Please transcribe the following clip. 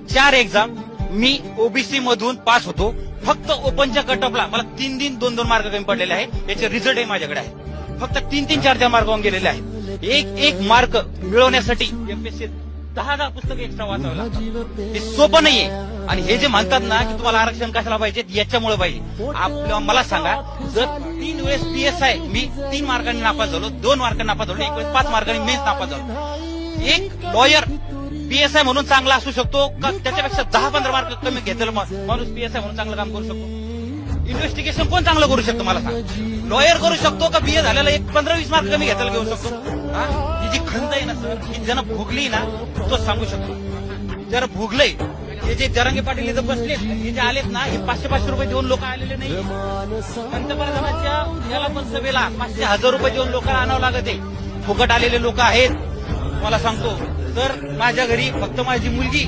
4 exam मी OBC मधून pass होतो. फक्त ओपनच्या कटऑफला मला 3 2 मार्क कमी पडलेले आहे. याचे रिझल्ट आहे माझ्याकडे आहे. फक्त 3 4 मार्कावरून गेलेले आहेत. एक मार्क मिळवण्यासाठी एमपीएससी 10 पुस्तकं एक्स्ट्रा वाचावं लागतात. हे सोपं नाहीये. आणि हे जे म्हणतात ना की तुम्हाला आरक्षण कशाला पाहिजे, याच्यामुळे पाहिजे. मला सांगा, जर 3 वेळेस PSI मी 3 मार्कांनी नापास झालो, 2 मार्कांनी नापास झालो, 1 वेळेस 5 मार्कांनी मेन्स नापास झालो. एक लॉयर PSI म्हणून चांगला असू शकतो का त्याच्यापेक्षा 10-15 मार्क कमी घेतलेला माणूस PSI म्हणून चांगलं काम करू शकतो? इन्व्हेस्टिगेशन कोण चांगलं करू शकतो मला सांग? लॉयर करू शकतो का BA झालेला 15-20 मार्क कमी घेतलेला घेऊ शकतो? ही जी खंत आहे ना सर, ही ज्यानं भोगली ना तो सांगू शकतो. जर भोगलंय, हे जे जरांगे पाटील इथं बसलेत, हे जे आलेत ना, हे 500-500 रुपये देऊन लोक आलेले नाही. पंतप्रधानांच्या याला पण सभेला 500,000 रुपये देऊन लोकांना आणावं लागत आहे. फुकट आलेले लोक आहेत. मला सांगतो, तर माझ्या घरी फक्त माझी मुलगी